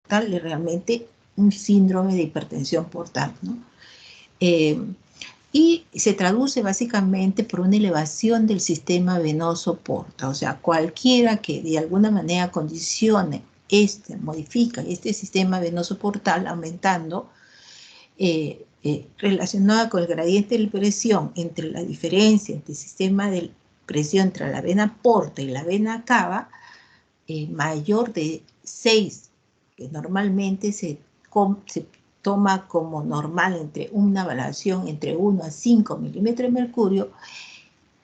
es realmente un síndrome de hipertensión portal, ¿no? Y se traduce básicamente por una elevación del sistema venoso porta, o sea, cualquiera que de alguna manera condicione modifica este sistema venoso portal aumentando, relacionada con el gradiente de presión entre la diferencia entre el sistema de presión entre la vena porta y la vena cava, mayor de 6, que normalmente se toma como normal entre una variación entre 1 a 5 milímetros de mercurio,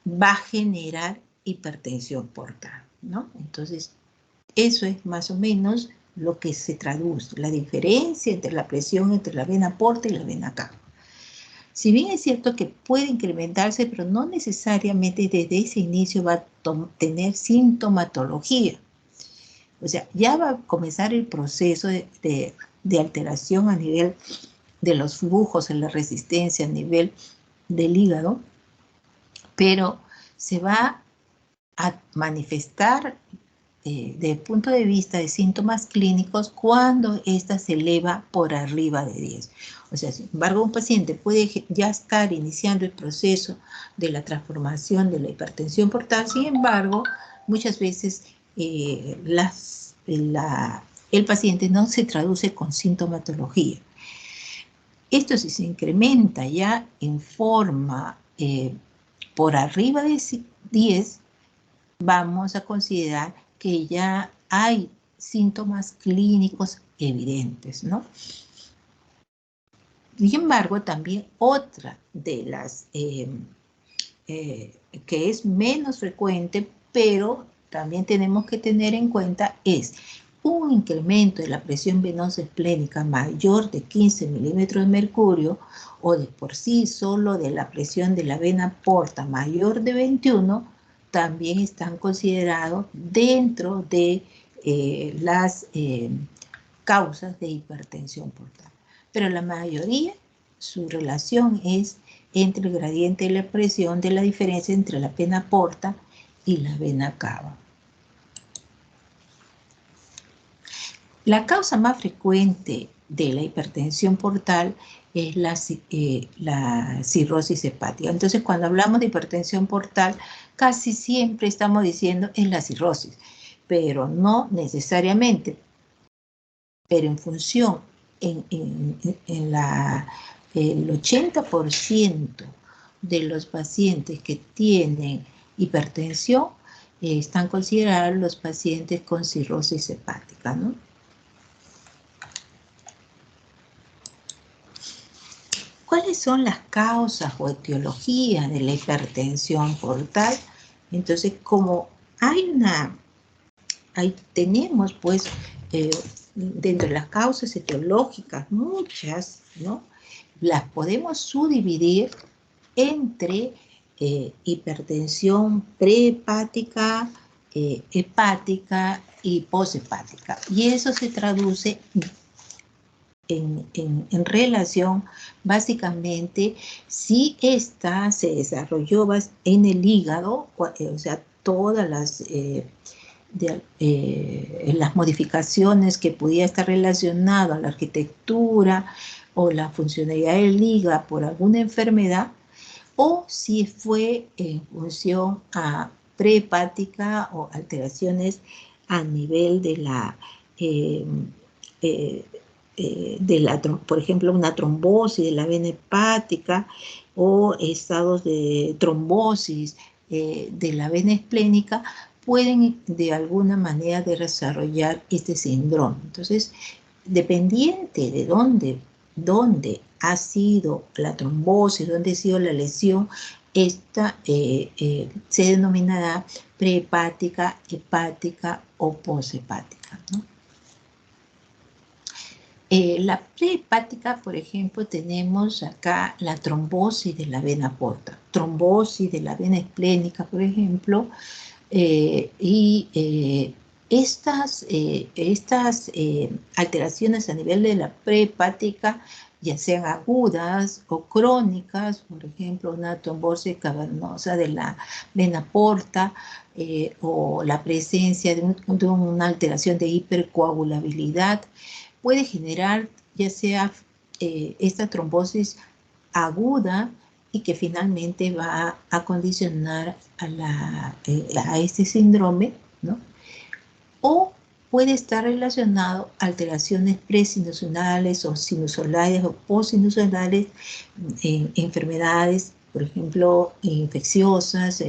va a generar hipertensión portal, ¿no? Entonces, eso es más o menos lo que se traduce, la diferencia entre la presión entre la vena porta y la vena cava. Si bien es cierto que puede incrementarse, pero no necesariamente desde ese inicio va a tener sintomatología. O sea, ya va a comenzar el proceso de alteración a nivel de los flujos en la resistencia, a nivel del hígado, pero se va a manifestar desde el punto de vista de síntomas clínicos cuando ésta se eleva por arriba de 10. O sea, sin embargo, un paciente puede ya estar iniciando el proceso de la transformación de la hipertensión portal, sin embargo, muchas veces el paciente no se traduce con sintomatología. Esto si se incrementa ya en forma por arriba de 10, vamos a considerar que ya hay síntomas clínicos evidentes, ¿no? Sin embargo, también otra de las que es menos frecuente, pero también tenemos que tener en cuenta es un incremento de la presión venosa esplénica mayor de 15 milímetros de mercurio o de por sí solo de la presión de la vena porta mayor de 21, también están considerados dentro de las causas de hipertensión portal. Pero la mayoría, su relación es entre el gradiente de la presión de la diferencia entre la vena porta y la vena cava. La causa más frecuente de la hipertensión portal es la cirrosis hepática. Entonces, cuando hablamos de hipertensión portal, casi siempre estamos diciendo es la cirrosis, pero no necesariamente. Pero en función, el 80% de los pacientes que tienen hipertensión están considerados los pacientes con cirrosis hepática, ¿no? ¿Cuáles son las causas o etiologías de la hipertensión portal? Entonces, como tenemos pues dentro de las causas etiológicas muchas, ¿no? Las podemos subdividir entre hipertensión prehepática, hepática y poshepática. Y eso se traduce en relación, básicamente, si esta se desarrolló en el hígado, o sea, todas las modificaciones que pudiera estar relacionado a la arquitectura o la funcionalidad del hígado por alguna enfermedad, o si fue en función a prehepática o alteraciones a nivel de por ejemplo, una trombosis de la vena hepática o estados de trombosis de la vena esplénica, pueden de alguna manera desarrollar este síndrome. Entonces, dependiente de dónde ha sido la trombosis, dónde ha sido la lesión, esta se denominará prehepática, hepática o poshepática, ¿no? La prehepática, por ejemplo, tenemos acá la trombosis de la vena porta, trombosis de la vena esplénica, por ejemplo, estas alteraciones a nivel de la prehepática, ya sean agudas o crónicas, por ejemplo, una trombosis cavernosa de la vena porta o la presencia de una alteración de hipercoagulabilidad, puede generar ya sea esta trombosis aguda y que finalmente va a condicionar a este síndrome, ¿no? O puede estar relacionado a alteraciones presinusales o sinusales o possinusales, enfermedades, por ejemplo, infecciosas,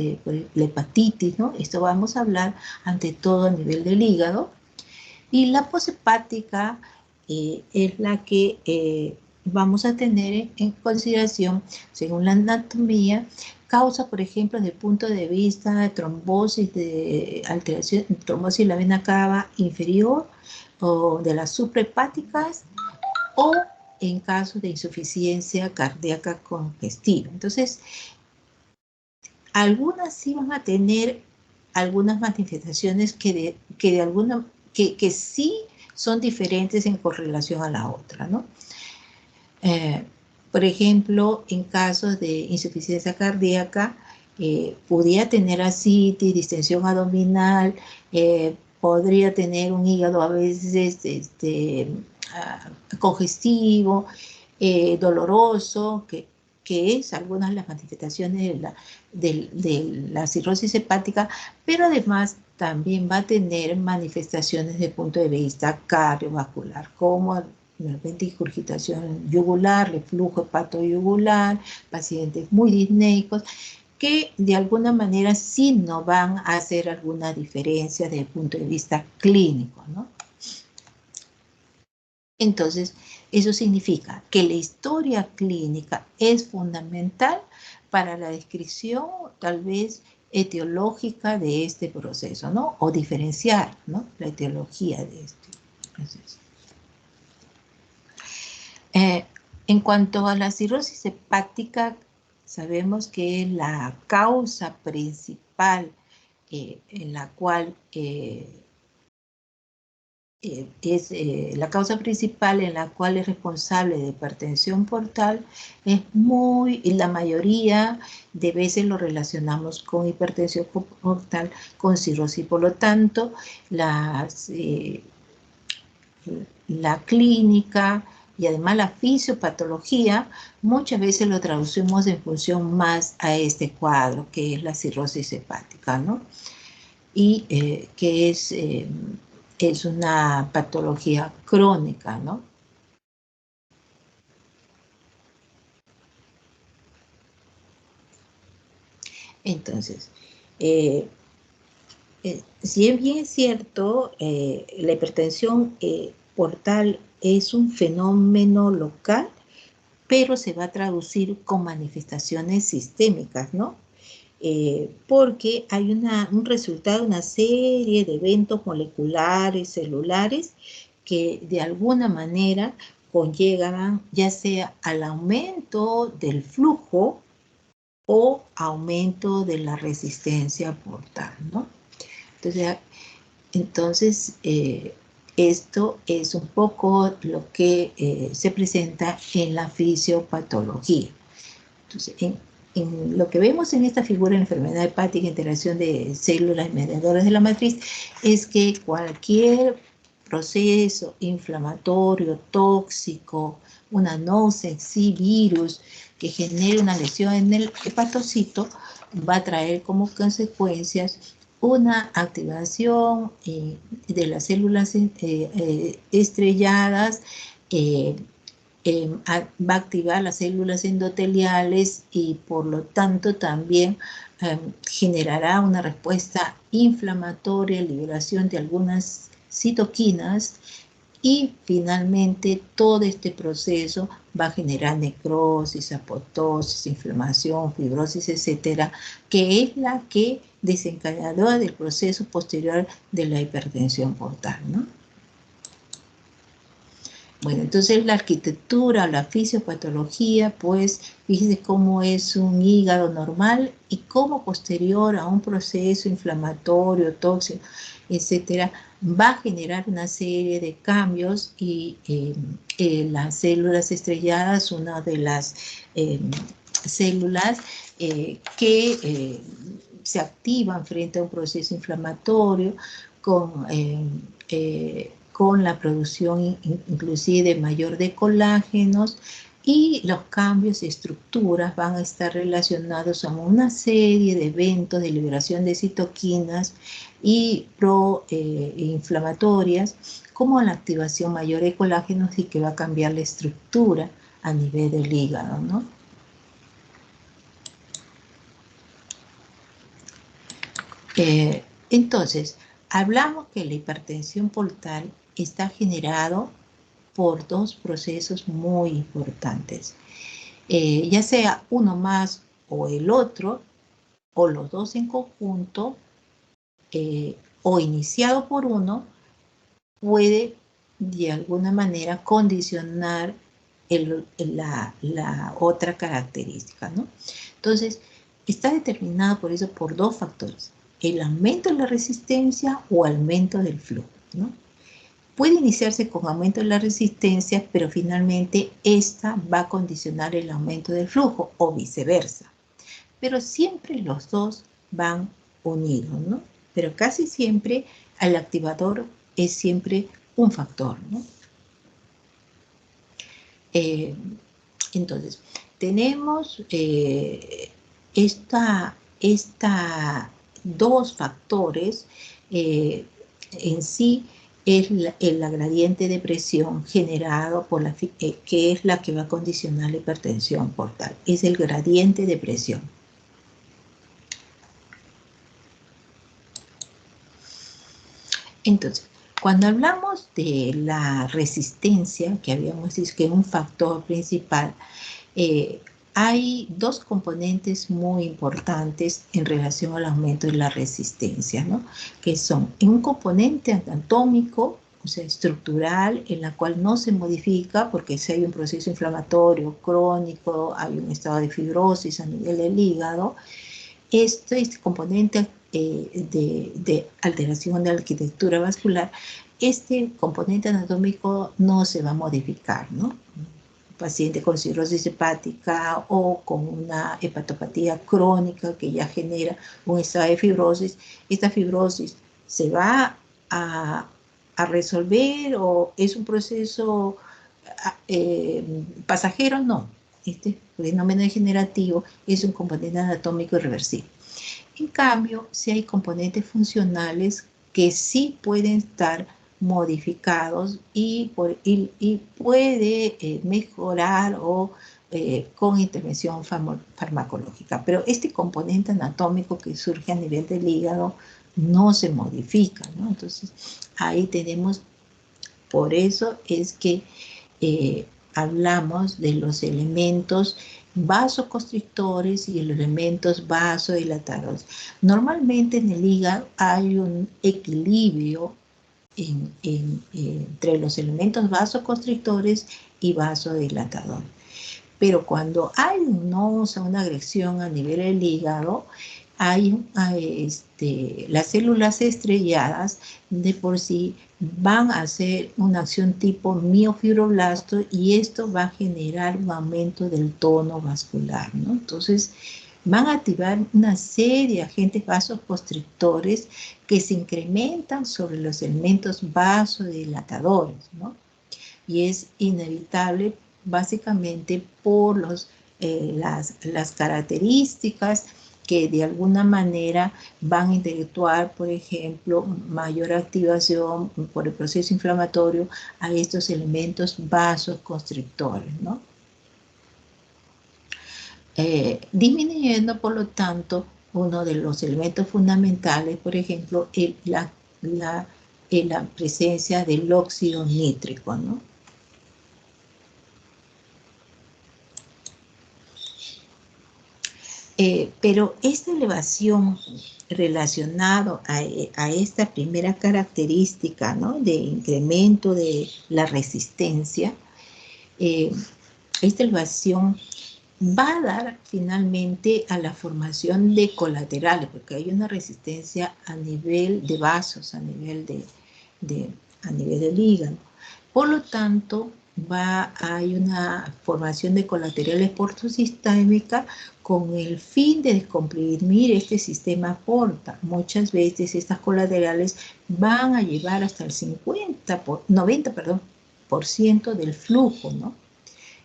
la hepatitis, ¿no? Esto vamos a hablar ante todo a nivel del hígado. Y la poshepática es la que vamos a tener en consideración, según la anatomía, causa, por ejemplo, desde el punto de vista de trombosis, de alteración, trombosis de la vena cava inferior, o de las suprahepáticas, o en caso de insuficiencia cardíaca congestiva. Entonces, algunas sí van a tener algunas manifestaciones que sí son diferentes en correlación a la otra, ¿no? Por ejemplo, en casos de insuficiencia cardíaca, podría tener ascitis, distensión abdominal, podría tener un hígado a veces congestivo, doloroso, que es algunas de las manifestaciones de la cirrosis hepática, pero además también va a tener manifestaciones desde el punto de vista cardiovascular, como de repente ingurgitación yugular, reflujo hepatoyugular, pacientes muy disneicos, que de alguna manera sí no van a hacer alguna diferencia desde el punto de vista clínico, ¿no? Entonces, eso significa que la historia clínica es fundamental para la descripción, tal vez, etiológica de este proceso, ¿no? O diferenciar, ¿no?, la etiología de este proceso. En cuanto a la cirrosis hepática, sabemos que la causa principal en la cual la causa principal en la cual es responsable de hipertensión portal y la mayoría de veces lo relacionamos con hipertensión portal, con cirrosis. Por lo tanto, la clínica y además la fisiopatología muchas veces lo traducimos en función más a este cuadro, que es la cirrosis hepática, ¿no? Y que es una patología crónica, ¿no? Entonces, si es bien cierto, la hipertensión portal es un fenómeno local, pero se va a traducir con manifestaciones sistémicas, ¿no? Porque hay un resultado, una serie de eventos moleculares, celulares, que de alguna manera conllevan ya sea al aumento del flujo o aumento de la resistencia portal, ¿no? Entonces, esto es un poco lo que se presenta en la fisiopatología. Entonces, en lo que vemos en esta figura, en la enfermedad hepática, interacción de células mediadoras de la matriz, es que cualquier proceso inflamatorio, tóxico, una anosis, sí, virus, que genere una lesión en el hepatocito, va a traer como consecuencias una activación de las células estrelladas, va a activar las células endoteliales y por lo tanto también generará una respuesta inflamatoria, liberación de algunas citoquinas, y finalmente todo este proceso va a generar necrosis, apoptosis, inflamación, fibrosis, etcétera, que es la que desencadenó del proceso posterior de la hipertensión portal, ¿no? Bueno, entonces la arquitectura, la fisiopatología, pues fíjense cómo es un hígado normal y cómo posterior a un proceso inflamatorio, tóxico, etcétera, va a generar una serie de cambios y las células estrelladas, una de las células que se activan frente a un proceso inflamatorio con con la producción inclusive mayor de colágenos, y los cambios de estructuras van a estar relacionados a una serie de eventos de liberación de citoquinas y proinflamatorias, como la activación mayor de colágenos, y que va a cambiar la estructura a nivel del hígado, ¿no? Entonces, hablamos que la hipertensión portal está generado por dos procesos muy importantes. Ya sea uno más o el otro, o los dos en conjunto, o iniciado por uno, puede de alguna manera condicionar la otra característica, ¿no? Entonces, está determinado por eso por dos factores: el aumento de la resistencia o aumento del flujo, ¿no? Puede iniciarse con aumento de la resistencia, pero finalmente esta va a condicionar el aumento del flujo, o viceversa. Pero siempre los dos van unidos, ¿no? Pero casi siempre el activador es siempre un factor, ¿no? Entonces, tenemos dos factores. En sí es la gradiente de presión generado por que es la que va a condicionar la hipertensión portal. Es el gradiente de presión. Entonces, cuando hablamos de la resistencia, que habíamos dicho que es un factor principal, hay dos componentes muy importantes en relación al aumento de la resistencia, ¿no? Que son un componente anatómico, o sea, estructural, en la cual no se modifica, porque si hay un proceso inflamatorio crónico, hay un estado de fibrosis a nivel del hígado, este componente de alteración de la arquitectura vascular, este componente anatómico no se va a modificar, ¿no? Paciente con cirrosis hepática o con una hepatopatía crónica que ya genera un estado de fibrosis, esta fibrosis se va a resolver, o es un proceso pasajero. No, este fenómeno degenerativo es un componente anatómico irreversible. En cambio, si hay componentes funcionales que sí pueden estar modificados y puede mejorar con intervención farmacológica. Pero este componente anatómico que surge a nivel del hígado no se modifica, ¿no? Entonces, ahí tenemos, por eso es que hablamos de los elementos vasoconstrictores y los elementos vasodilatadores. Normalmente en el hígado hay un equilibrio entre los elementos vasoconstrictores y vasodilatadores. Pero cuando hay una agresión a nivel del hígado, las células estrelladas de por sí van a hacer una acción tipo miofibroblasto, y esto va a generar un aumento del tono vascular, ¿no? Entonces, van a activar una serie de agentes vasoconstrictores que se incrementan sobre los elementos vasodilatadores, ¿no? Y es inevitable básicamente por las características que de alguna manera van a interactuar, por ejemplo, mayor activación por el proceso inflamatorio a estos elementos vasoconstrictores, ¿no? Disminuyendo, por lo tanto, uno de los elementos fundamentales, por ejemplo, la presencia del óxido nítrico, ¿no? Pero esta elevación relacionada a esta primera característica, ¿no?, de incremento de la resistencia, esta elevación va a dar finalmente a la formación de colaterales, porque hay una resistencia a nivel de vasos, a nivel del hígado. Por lo tanto, hay una formación de colaterales portosistémica con el fin de descomprimir este sistema porta. Muchas veces estas colaterales van a llevar hasta el 90, perdón, por ciento del flujo, ¿no?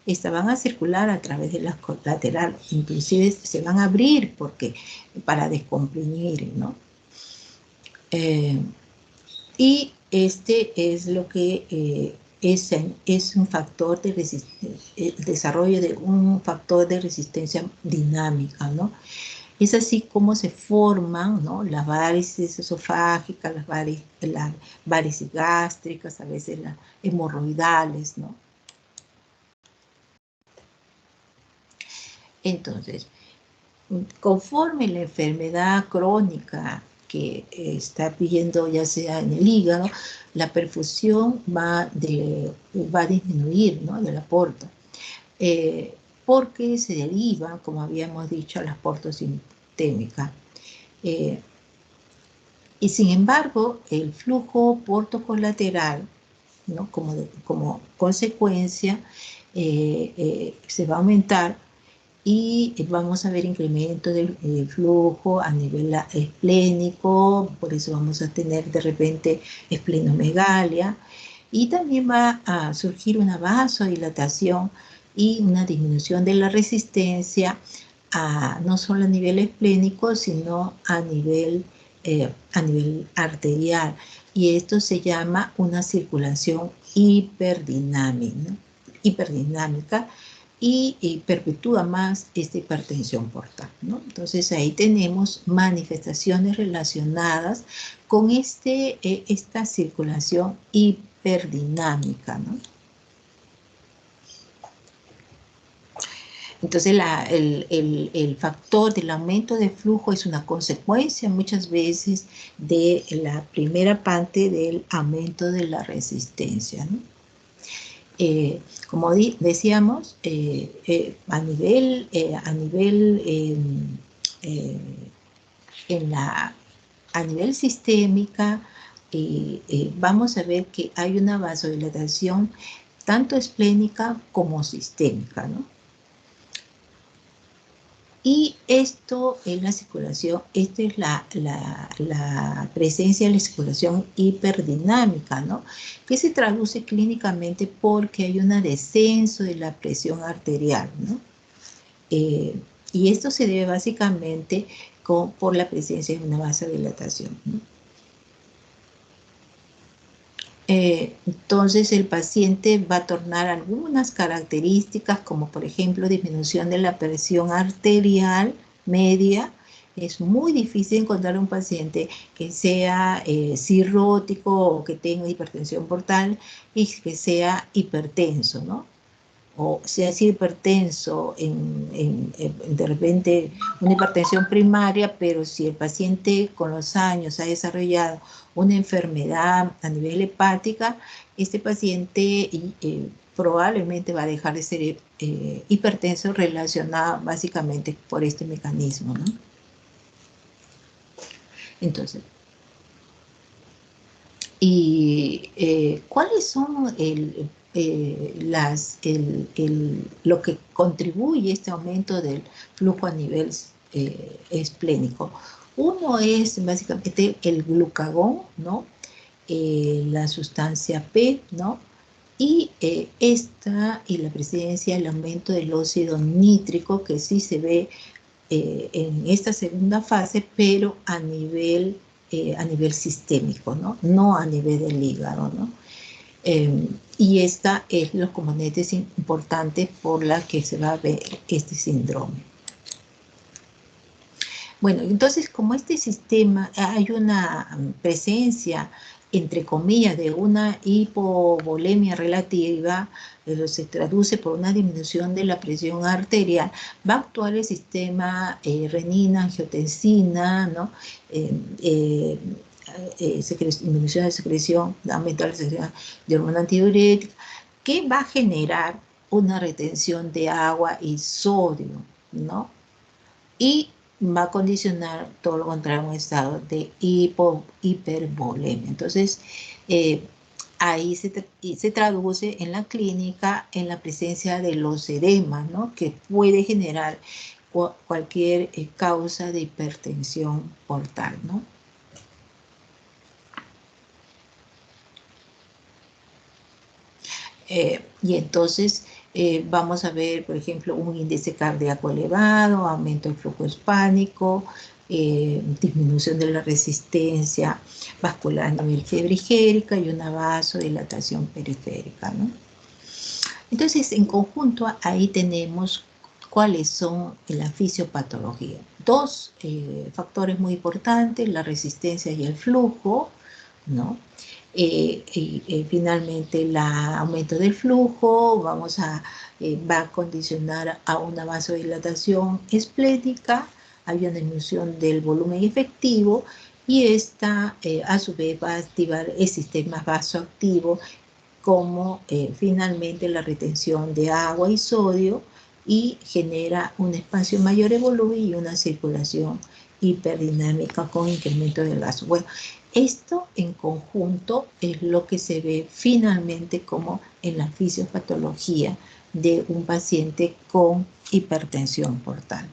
Estas van a circular a través de las colaterales, inclusive se van a abrir para descomprimir, ¿no? Y este es lo que es un factor de el desarrollo de un factor de resistencia dinámica, ¿no? Es así como se forman, ¿no?, las varices esofágicas, las varices gástricas, a veces las hemorroidales, ¿no? Entonces, conforme la enfermedad crónica que está pidiendo, ya sea en el hígado, la perfusión va a disminuir, ¿no?, del aporte, porque se deriva, como habíamos dicho, a las portosistémicas. Y sin embargo, el flujo portocolateral, ¿no?, como consecuencia, se va a aumentar y vamos a ver incremento del flujo a nivel esplénico, por eso vamos a tener de repente esplenomegalia, y también va a surgir una vasodilatación y una disminución de la resistencia, no solo a nivel esplénico, sino a nivel arterial. Y esto se llama una circulación hiperdinámica, ¿no?, y perpetúa más esta hipertensión portal, ¿no? Entonces ahí tenemos manifestaciones relacionadas con esta circulación hiperdinámica, ¿no? Entonces el factor del aumento de flujo es una consecuencia muchas veces de la primera parte del aumento de la resistencia, ¿no? Como decíamos, a nivel sistémica, vamos a ver que hay una vasodilatación tanto esplénica como sistémica, ¿no? Y esto es la circulación, esta es la presencia de la circulación hiperdinámica, ¿no?, que se traduce clínicamente porque hay un descenso de la presión arterial, ¿no? Y esto se debe básicamente por la presencia de una vasodilatación, ¿no? Entonces el paciente va a tornar algunas características, como por ejemplo disminución de la presión arterial media. Es muy difícil encontrar un paciente que sea cirrótico o que tenga hipertensión portal y que sea hipertenso, ¿no? O sea, si hipertenso, de repente una hipertensión primaria, pero si el paciente con los años ha desarrollado una enfermedad a nivel hepática, este paciente probablemente va a dejar de ser hipertenso, relacionado básicamente por este mecanismo, ¿no? Entonces, ¿cuáles son lo que contribuye a este aumento del flujo a nivel esplénico? Uno es básicamente el glucagón, ¿no?, la sustancia P, ¿no?, y la presencia, el aumento del óxido nítrico, que sí se ve en esta segunda fase, pero a nivel sistémico, ¿no?, no a nivel del hígado, ¿no? Y esta es los componentes importantes por la que se va a ver este síndrome. Bueno, entonces, como este sistema hay una presencia, entre comillas, de una hipovolemia relativa, se traduce por una disminución de la presión arterial, va a actuar el sistema renina, angiotensina, ¿no?, disminución de secreción, aumento de la secreción de hormona antidiurética, que va a generar una retención de agua y sodio, ¿no? Y va a condicionar todo lo contrario a un estado de hipervolemia. Entonces, ahí se traduce en la clínica en la presencia de los edemas, ¿no? Que puede generar cualquier causa de hipertensión portal, ¿no? Y entonces vamos a ver, por ejemplo, un índice cardíaco elevado, aumento del flujo hispánico, disminución de la resistencia vascular a nivel febrigérica y una vasodilatación periférica, ¿no? Entonces, en conjunto, ahí tenemos cuáles son la fisiopatología. Dos factores muy importantes, la resistencia y el flujo, ¿no? Finalmente, el aumento del flujo va a condicionar a una vasodilatación esplénica, hay una disminución del volumen efectivo y esta, a su vez, va a activar el sistema vasoactivo como finalmente la retención de agua y sodio y genera un espacio mayor de volumen y una circulación hiperdinámica con incremento del gasto. Bueno, esto en conjunto es lo que se ve finalmente como en la fisiopatología de un paciente con hipertensión portal.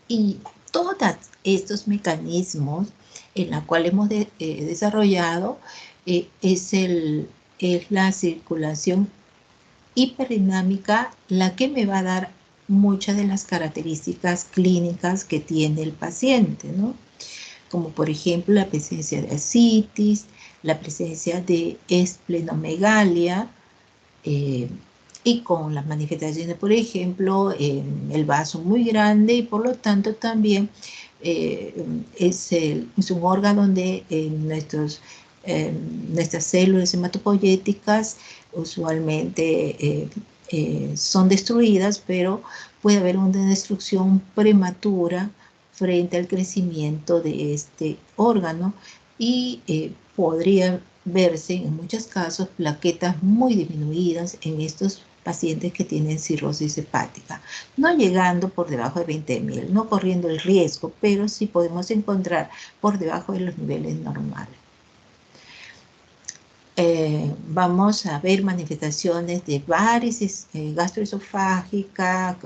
Y todos estos mecanismos en los cuales hemos desarrollado es la circulación hiperdinámica la que me va a dar muchas de las características clínicas que tiene el paciente, ¿no? Como por ejemplo la presencia de ascitis, la presencia de esplenomegalia, y con las manifestaciones, por ejemplo, el vaso muy grande y por lo tanto también es un órgano donde nuestras células hematopoyéticas usualmente son destruidas, pero puede haber una destrucción prematura frente al crecimiento de este órgano y podría verse en muchos casos plaquetas muy disminuidas en estos pacientes que tienen cirrosis hepática, no llegando por debajo de 20.000, no corriendo el riesgo, pero sí podemos encontrar por debajo de los niveles normales. Vamos a ver manifestaciones de varices gastroesofágica,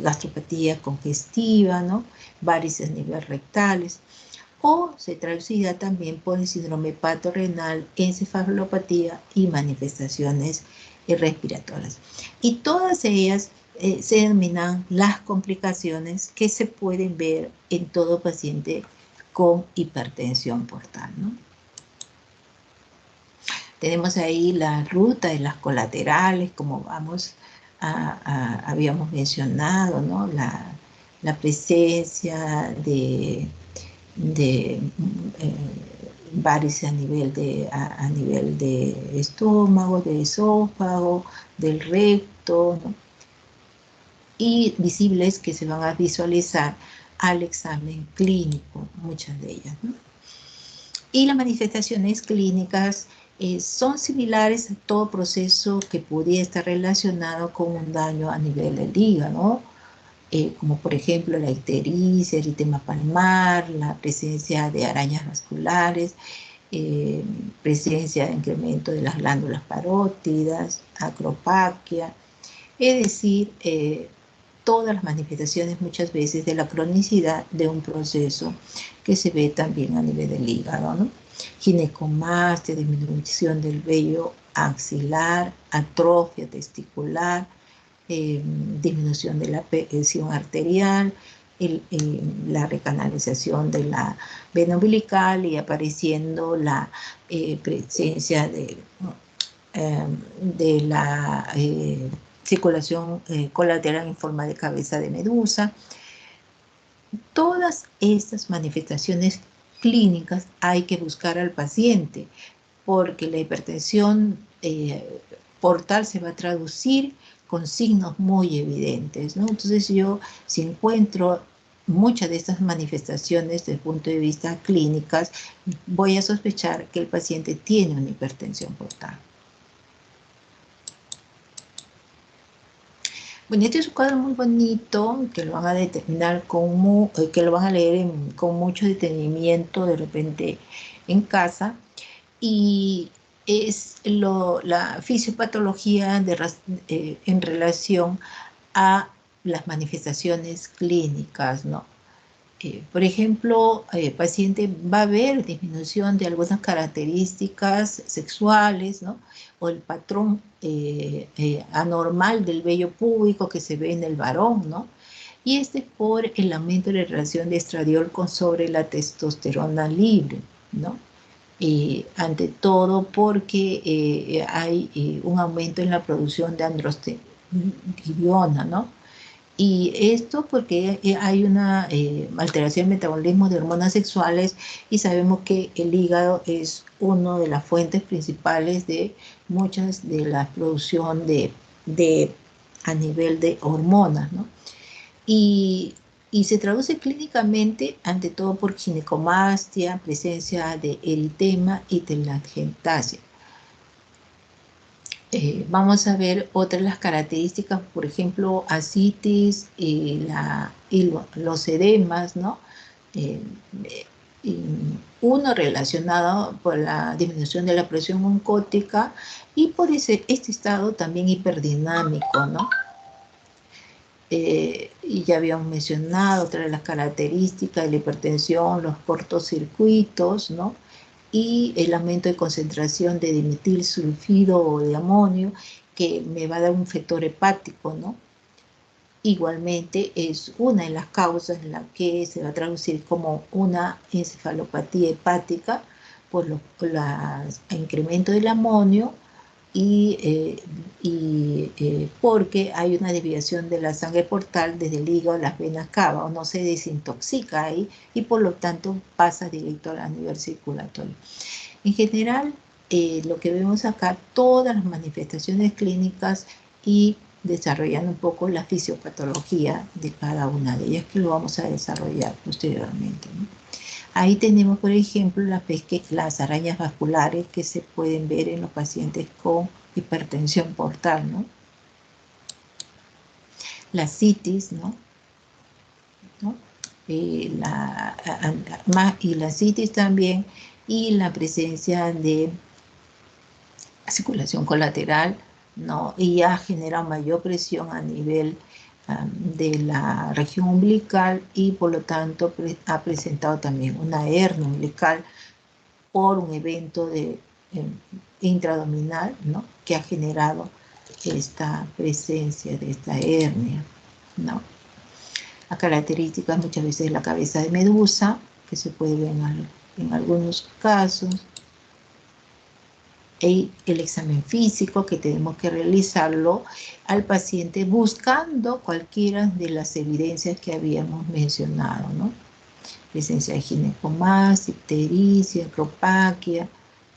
gastropatía congestiva, ¿no? Varices a nivel rectales, o se traducirá también por el síndrome hepatorenal, encefalopatía y manifestaciones respiratorias. Y todas ellas se denominan las complicaciones que se pueden ver en todo paciente con hipertensión portal, ¿no? Tenemos ahí la ruta de las colaterales, como habíamos mencionado, ¿no? La presencia de varices a nivel de estómago, de esófago, del recto, ¿no? Y visibles que se van a visualizar al examen clínico, muchas de ellas, ¿no? Y las manifestaciones clínicas son similares a todo proceso que pudiera estar relacionado con un daño a nivel del hígado, como por ejemplo la ictericia, eritema palmar, la presencia de arañas vasculares, presencia de incremento de las glándulas parótidas, acropaquia, es decir, todas las manifestaciones muchas veces de la cronicidad de un proceso que se ve también a nivel del hígado, ¿no? Ginecomastia, disminución del vello axilar, atrofia testicular, disminución de la presión arterial, la recanalización de la vena umbilical y apareciendo la presencia de la circulación colateral en forma de cabeza de medusa. Todas estas manifestaciones clínicas hay que buscar al paciente porque la hipertensión portal se va a traducir con signos muy evidentes, ¿no? Entonces yo, si encuentro muchas de estas manifestaciones desde el punto de vista clínicas, voy a sospechar que el paciente tiene una hipertensión portal. Bueno, este es un cuadro muy bonito que lo van a determinar que lo van a leer con mucho detenimiento de repente en casa. y es la fisiopatología en relación a las manifestaciones clínicas, ¿no? Por ejemplo, el paciente va a ver disminución de algunas características sexuales, ¿no? O el patrón anormal del vello púbico que se ve en el varón, ¿no? Y este es por el aumento de la relación de estradiol sobre la testosterona libre, ¿no? Ante todo porque hay un aumento en la producción de androstenediona, ¿no? Y esto porque hay una alteración del metabolismo de hormonas sexuales y sabemos que el hígado es una de las fuentes principales de muchas de la producción a nivel de hormonas, ¿no? Y, y se traduce clínicamente ante todo por ginecomastia, presencia de eritema y telangiectasia. Vamos a ver otras las características, por ejemplo, ascitis los edemas, ¿no? Eh, uno relacionado por la disminución de la presión oncótica y por este estado también hiperdinámico, ¿no? Y ya habíamos mencionado otra de las características de la hipertensión, los cortocircuitos, ¿no? Y el aumento de concentración de dimetilsulfido o de amonio, que me va a dar un factor hepático, ¿no? Igualmente es una de las causas en la que se va a traducir como una encefalopatía hepática por el incremento del amonio porque hay una desviación de la sangre portal desde el hígado a las venas cava, o no se desintoxica ahí, y por lo tanto pasa directo a nivel circulatorio. En general, lo que vemos acá, todas las manifestaciones clínicas y desarrollando un poco la fisiopatología de cada una de ellas, que lo vamos a desarrollar posteriormente, ¿no? Ahí tenemos, por ejemplo, las arañas vasculares que se pueden ver en los pacientes con hipertensión portal, ¿no? La citis, ¿no? ¿No? Y la citis también, y la presencia de circulación colateral, ¿no? Y ya genera mayor presión a nivel de la región umbilical y por lo tanto ha presentado también una hernia umbilical por un evento intraabdominal, ¿no? Que ha generado esta presencia de esta hernia, ¿no? Las características muchas veces de la cabeza de medusa, que se puede ver en algunos casos, y el examen físico que tenemos que realizarlo al paciente buscando cualquiera de las evidencias que habíamos mencionado, ¿no? Presencia de ginecomastia, ictericia, acropaquia,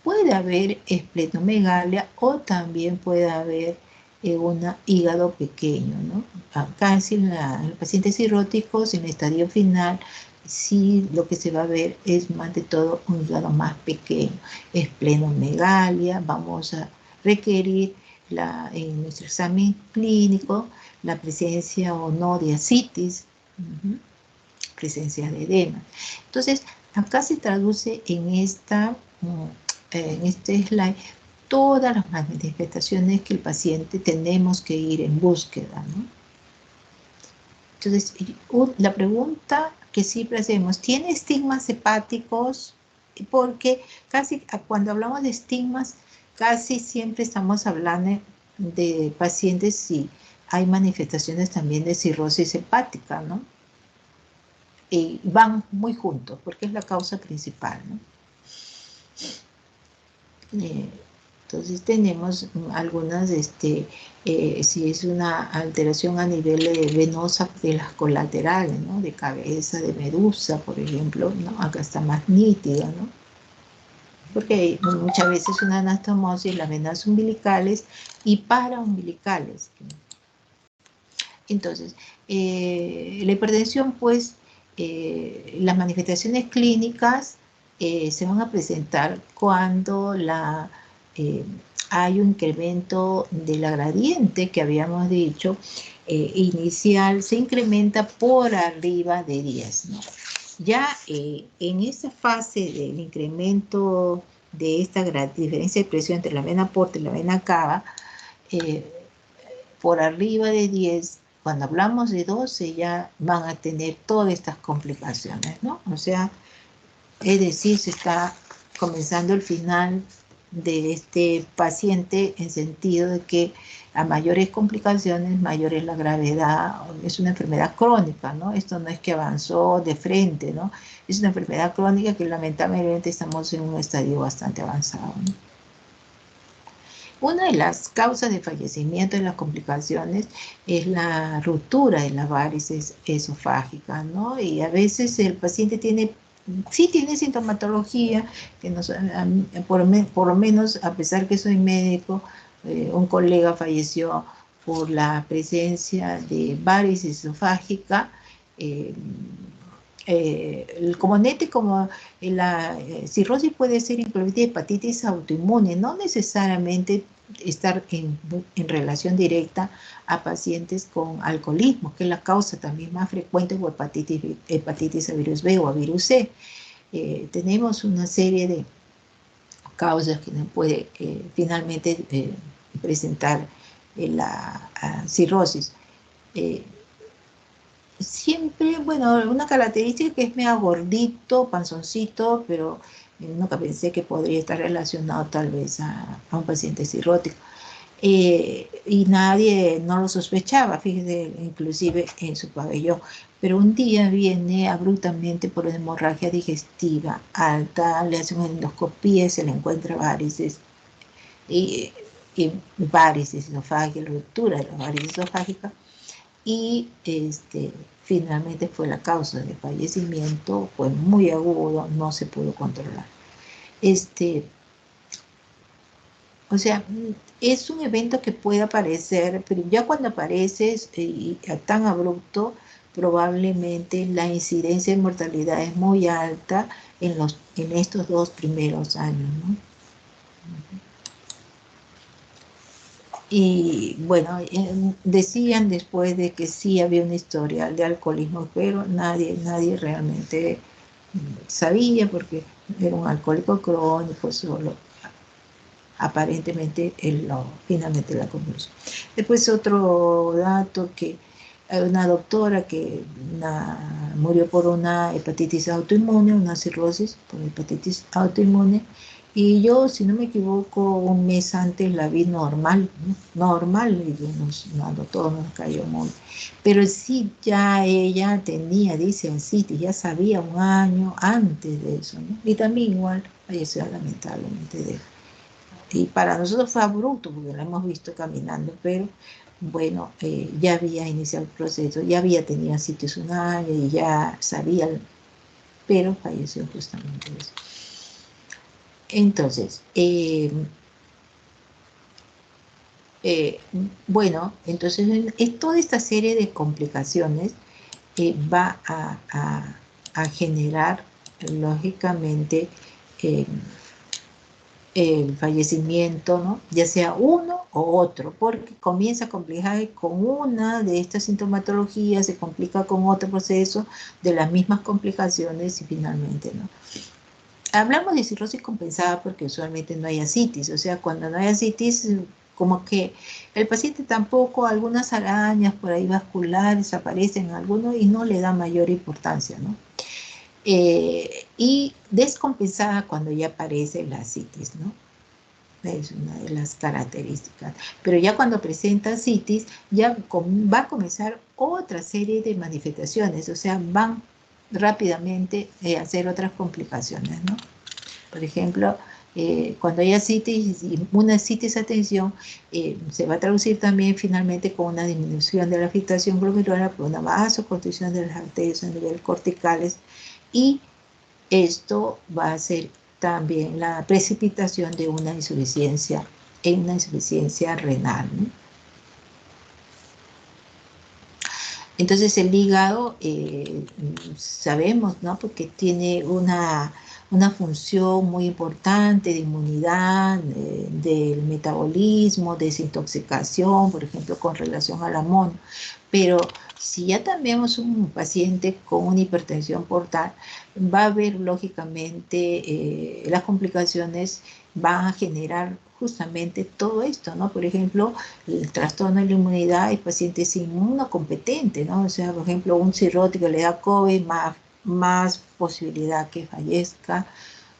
puede haber esplenomegalia o también puede haber un hígado pequeño, ¿no? Acá en los pacientes cirróticos, en el estadio final, sí lo que se va a ver es más de todo un hígado más pequeño, esplenomegalia, vamos a requerir en nuestro examen clínico la presencia o no de ascitis, presencia de edema. Entonces, acá se traduce en este slide todas las manifestaciones que el paciente tenemos que ir en búsqueda, ¿no? Entonces, la pregunta que siempre hacemos, ¿tiene estigmas hepáticos? Porque casi cuando hablamos de estigmas, casi siempre estamos hablando de pacientes si hay manifestaciones también de cirrosis hepática, ¿no? Y van muy juntos porque es la causa principal, ¿no? Entonces tenemos algunas, si es una alteración a nivel venosa de las colaterales, ¿no? De cabeza, de medusa, por ejemplo, ¿no? Acá está más nítida, ¿no? Porque hay muchas veces una anastomosis en las venas umbilicales y paraumbilicales. Entonces, la hipertensión, pues, las manifestaciones clínicas se van a presentar cuando hay un incremento de la gradiente que habíamos dicho inicial, se incrementa por arriba de 10, ¿no? Ya en esta fase del incremento de esta diferencia de presión entre la vena porta y la vena cava, por arriba de 10, cuando hablamos de 12 ya van a tener todas estas complicaciones, ¿no? O sea, es decir, se está comenzando el final de este paciente en sentido de que a mayores complicaciones, mayor es la gravedad, es una enfermedad crónica, ¿no? Esto no es que avanzó de frente, ¿no? Es una enfermedad crónica que lamentablemente estamos en un estadio bastante avanzado, ¿no? Una de las causas de fallecimiento de las complicaciones es la ruptura de las varices esofágicas, ¿no? Y a veces el paciente sí tiene sintomatología, que por lo menos, a pesar que soy médico, un colega falleció por la presencia de varices esofágica, eh, el comonete como la cirrosis puede ser incluida hepatitis autoinmune, no necesariamente estar en relación directa a pacientes con alcoholismo, que es la causa también más frecuente, o hepatitis a virus B o a virus C. Tenemos una serie de causas que nos puede finalmente presentar la cirrosis. Siempre, bueno, una característica que es medio gordito, panzoncito, pero nunca pensé que podría estar relacionado tal vez a un paciente cirrótico. Y nadie no lo sospechaba, fíjese, inclusive en su pabellón. Pero un día viene abruptamente por una hemorragia digestiva alta, le hacen una endoscopía y se le encuentra varices. Y, y varices esofágicas, ruptura de las varices esofágicas, y finalmente fue la causa de fallecimiento, fue muy agudo, no se pudo controlar. O sea, es un evento que puede aparecer, pero ya cuando aparece tan abrupto, probablemente la incidencia de mortalidad es muy alta en estos 2 primeros años, ¿no? Y bueno, decían después de que sí había un historial de alcoholismo, pero nadie realmente sabía, porque era un alcohólico crónico, solo aparentemente finalmente la conclusión. Después otro dato, que hay una doctora que murió por una hepatitis autoinmune, una cirrosis por hepatitis autoinmune, y yo, si no me equivoco, un mes antes la vi normal, ¿no? Normal, y a todos nos cayó muy. Pero sí, ya ella tenía, dice así, ya sabía un año antes de eso, ¿no? Y también igual falleció lamentablemente de eso. Y para nosotros fue abrupto, porque la hemos visto caminando, pero bueno, ya había iniciado el proceso, ya había tenido sitios un año y ya sabía, pero falleció justamente de eso. Entonces, bueno, entonces es toda esta serie de complicaciones va a generar, lógicamente, el fallecimiento, ¿no? Ya sea uno o otro, porque comienza a complicar con una de estas sintomatologías, se complica con otro proceso de las mismas complicaciones y finalmente, ¿no? Hablamos de cirrosis compensada porque usualmente no hay ascitis, o sea, cuando no hay ascitis, como que el paciente tampoco, algunas arañas por ahí vasculares aparecen algunos y no le da mayor importancia, ¿no? Y descompensada cuando ya aparece la ascitis, ¿no? Es una de las características. Pero ya cuando presenta citis, ya va a comenzar otra serie de manifestaciones, o sea, van rápidamente a hacer otras complicaciones, ¿no? Por ejemplo, cuando haya citis, una citis a tensión, se va a traducir también finalmente con una disminución de la filtración glomerular, por una vasoconstricción de las arterias a nivel corticales, y esto va a ser también la precipitación de una insuficiencia renal, ¿no? Entonces el hígado, sabemos, ¿no? Porque tiene una función muy importante de inmunidad, del metabolismo, desintoxicación, por ejemplo, con relación al amonio. Pero Si ya tenemos un paciente con una hipertensión portal, va a haber lógicamente las complicaciones van a generar justamente todo esto, ¿no? Por ejemplo, el trastorno de la inmunidad y pacientes inmunocompetentes, ¿no? O sea, por ejemplo, un cirrótico le da COVID, más posibilidad que fallezca.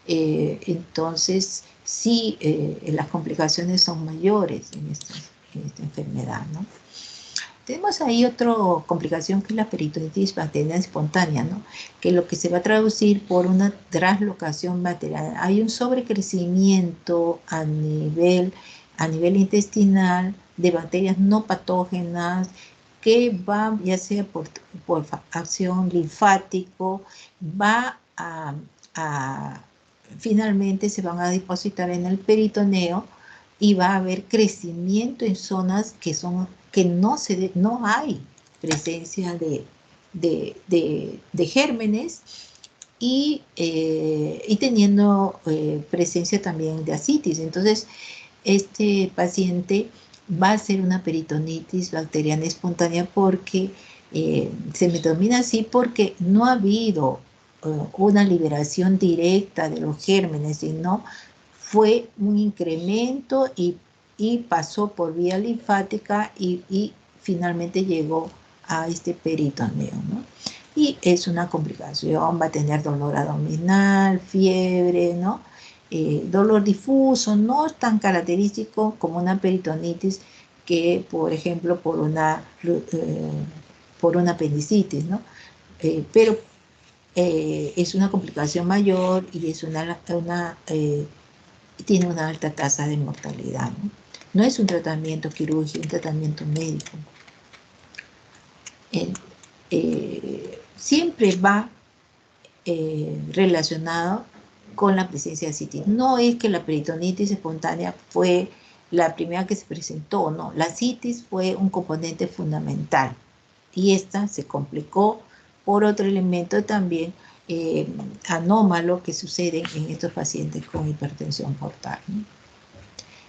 Entonces, sí, las complicaciones son mayores en esta enfermedad, ¿no? Tenemos ahí otra complicación que es la peritonitis bacteriana espontánea, ¿no? Que lo que se va a traducir por una traslocación bacteriana. Hay un sobrecrecimiento a nivel intestinal de bacterias no patógenas que va, ya sea por acción linfático, va finalmente se van a depositar en el peritoneo y va a haber crecimiento en zonas que no hay presencia de gérmenes y teniendo presencia también de ascitis. Entonces, este paciente va a hacer una peritonitis bacteriana espontánea porque se me denomina así porque no ha habido una liberación directa de los gérmenes, sino fue un incremento y pasó por vía linfática y finalmente llegó a este peritoneo, ¿no? Y es una complicación, va a tener dolor abdominal, fiebre, ¿no? Dolor difuso, no es tan característico como una peritonitis que, por ejemplo, por una apendicitis, ¿no? Pero es una complicación mayor y es tiene una alta tasa de mortalidad, ¿no? No es un tratamiento quirúrgico, es un tratamiento médico. Siempre va relacionado con la presencia de citis. No es que la peritonitis espontánea fue la primera que se presentó, no. La citis fue un componente fundamental y esta se complicó por otro elemento también anómalo que sucede en estos pacientes con hipertensión portal, ¿no?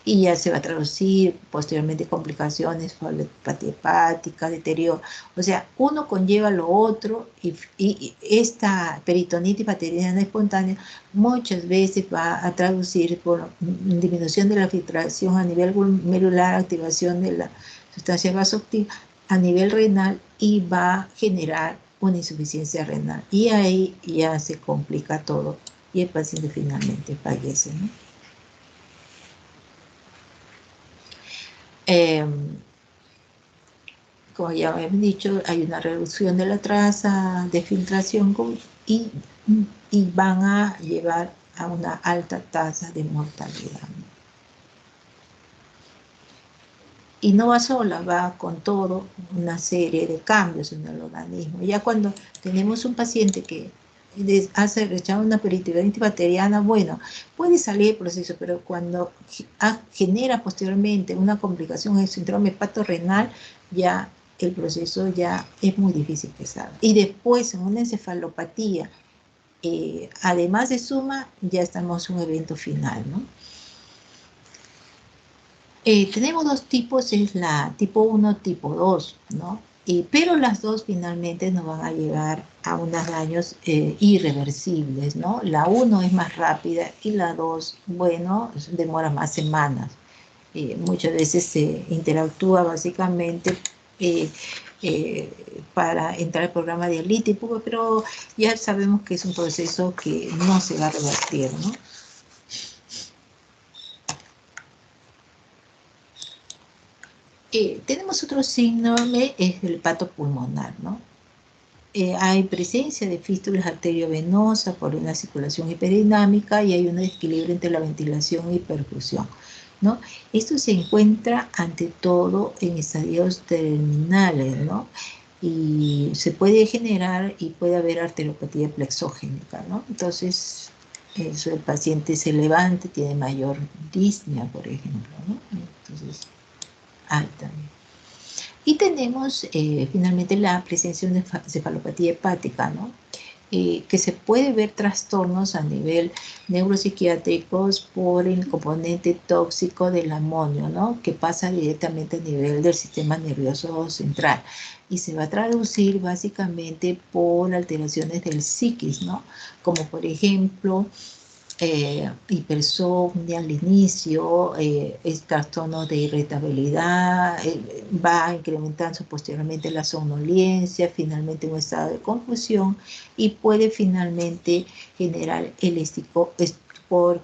Y ya se va a traducir posteriormente complicaciones, faulopatía hepática, deterioro. O sea, uno conlleva lo otro y esta peritonitis bacteriana espontánea muchas veces va a traducir por disminución de la filtración a nivel glomerular, activación de la sustancia vasoactiva a nivel renal y va a generar una insuficiencia renal. Y ahí ya se complica todo y el paciente finalmente fallece, ¿no? Como ya hemos dicho, hay una reducción de la tasa de filtración y, y van a llevar a una alta tasa de mortalidad. Y no va sola, va con todo una serie de cambios en el organismo. Ya cuando tenemos un paciente que hace rechazo una peritonitis bacteriana, bueno, puede salir el proceso, pero cuando genera posteriormente una complicación en el síndrome hepatorrenal, ya el proceso ya es muy difícil que salga. Y después en una encefalopatía, además de suma, ya estamos en un evento final, ¿no? Tenemos dos tipos, es la tipo 1, tipo 2, ¿no? Pero las dos finalmente nos van a llevar a unos daños irreversibles, ¿no? La 1 es más rápida y la 2, bueno, demora más semanas. Muchas veces se interactúa básicamente para entrar al programa dialítico, pero ya sabemos que es un proceso que no se va a revertir, ¿no? Tenemos otro síndrome, es el pato pulmonar, ¿no? Hay presencia de fístulas arteriovenosas por una circulación hiperdinámica y hay un desequilibrio entre la ventilación y perfusión, ¿no? Esto se encuentra ante todo en estadios terminales, ¿no? Y se puede generar y puede haber arteriopatía plexogénica, ¿no? Entonces, el paciente se levanta, tiene mayor disnea, por ejemplo, ¿no? Entonces, también. Y tenemos finalmente la presencia de una cefalopatía hepática, ¿no? que se puede ver trastornos a nivel neuropsiquiátricos por el componente tóxico del amonio, ¿no? Que pasa directamente a nivel del sistema nervioso central y se va a traducir básicamente por alteraciones del psiquis, ¿no? Como por ejemplo hipersomnia al inicio, trastorno de irritabilidad, va incrementando posteriormente la somnolencia, finalmente un estado de confusión y puede finalmente generar el estupor,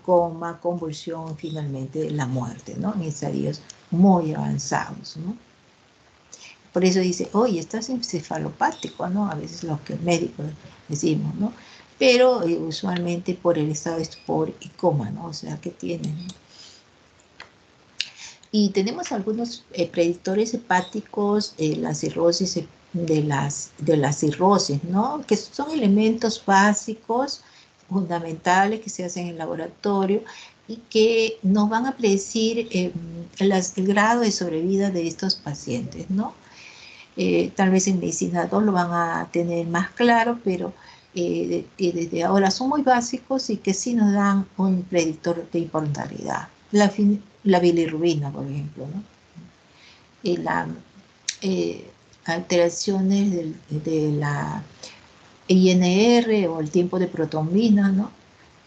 coma, convulsión, finalmente la muerte, ¿no? En estadios muy avanzados, ¿no? Por eso dice, oye, estás encefalopático, ¿no? A veces los que médicos decimos, ¿no? Pero usualmente por el estado de estupor y coma, ¿no? O sea, que tienen. Y tenemos algunos predictores hepáticos, la cirrosis de la cirrosis, ¿no? Que son elementos básicos, fundamentales, que se hacen en el laboratorio y que nos van a predecir el grado de sobrevida de estos pacientes, ¿no? Tal vez en medicina 2 lo van a tener más claro, pero desde ahora son muy básicos y que sí nos dan un predictor de mortalidad. La bilirrubina, por ejemplo, ¿no? Las alteraciones de la INR o el tiempo de protrombina, ¿no?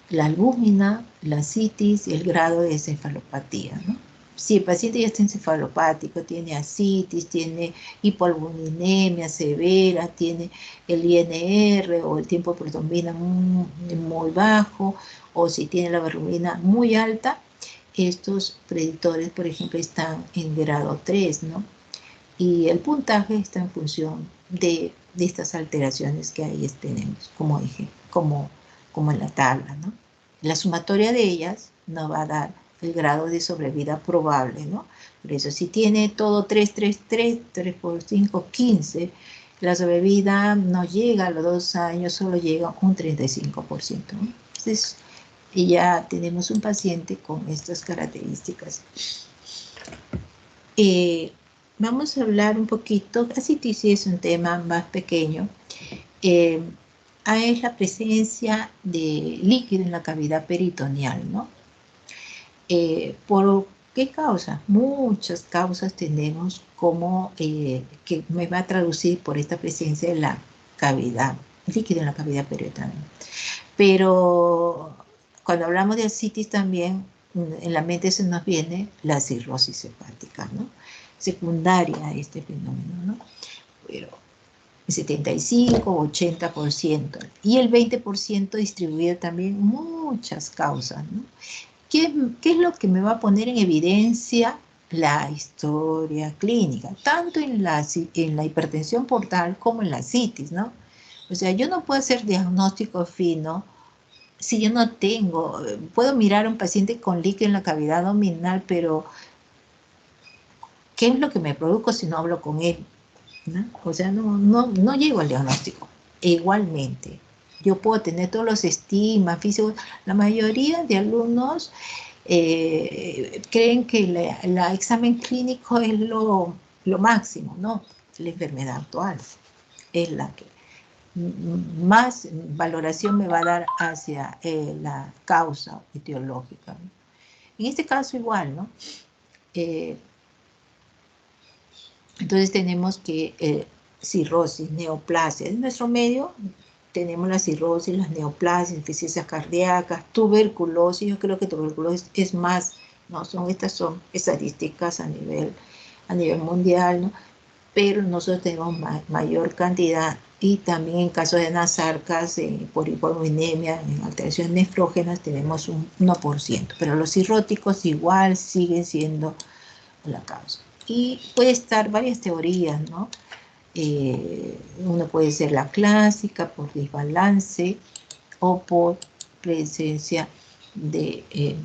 La albúmina, la citis y el grado de encefalopatía, ¿no? Si el paciente ya está encefalopático, tiene ascitis, tiene hipoalbuminemia severa, tiene el INR o el tiempo de protrombina muy bajo, o si tiene la bilirrubina muy alta, estos predictores, por ejemplo, están en grado 3, ¿no? Y el puntaje está en función de estas alteraciones que ahí tenemos, como dije, como en la tabla, ¿no? La sumatoria de ellas nos va a dar el grado de sobrevida probable, ¿no? Por eso, si tiene todo 3, 3, 3, 3 por 5, 15, la sobrevida no llega a los 2 años, solo llega a un 35%, ¿no? Entonces, ya tenemos un paciente con estas características. Vamos a hablar un poquito, así que sí es un tema más pequeño, es la presencia de líquido en la cavidad peritoneal, ¿no? ¿Por qué causa? Muchas causas tenemos como que me va a traducir por esta presencia de la cavidad, líquido en la cavidad peritoneal. Pero cuando hablamos de ascitis también, en la mente se nos viene la cirrosis hepática, ¿no? Secundaria a este fenómeno, ¿no? Pero el 75, 80%, y el 20% distribuido también muchas causas, ¿no? ¿Qué es lo que me va a poner en evidencia? La historia clínica, tanto en la hipertensión portal como en la citis, ¿no? O sea, yo no puedo hacer diagnóstico fino si yo no tengo, puedo mirar a un paciente con líquido en la cavidad abdominal, pero ¿qué es lo que me produjo si no hablo con él? ¿No? O sea, no llego al diagnóstico. E igualmente, yo puedo tener todos los estigmas físicos. La mayoría de alumnos creen que el examen clínico es lo máximo, ¿no? La enfermedad actual es la que más valoración me va a dar hacia la causa etiológica, ¿no? En este caso igual, ¿no? Entonces tenemos que cirrosis, neoplasia. En nuestro medio tenemos la cirrosis, las neoplasias, insuficiencias cardíacas, tuberculosis. Yo creo que tuberculosis es más, ¿no? Estas son estadísticas a nivel mundial, ¿no? Pero nosotros tenemos mayor cantidad y también en caso de nasarcas, por hipoalbuminemia, en alteraciones nefrógenas, tenemos un 1%, pero los cirróticos igual siguen siendo la causa. Y puede estar varias teorías, ¿no? Uno puede ser la clásica por desbalance o por presencia de...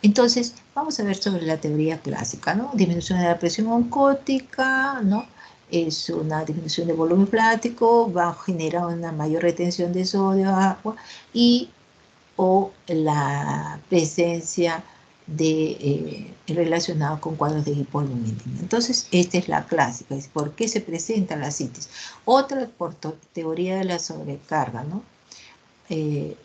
Entonces, vamos a ver sobre la teoría clásica, ¿no? Disminución de la presión oncótica, ¿no? Es una disminución de volumen plático, va a generar una mayor retención de sodio, agua, o la presencia relacionados con cuadros de hipoaluminemia. Entonces, esta es la clásica, es por qué se presenta la citis. Otra por teoría de la sobrecarga, ¿no?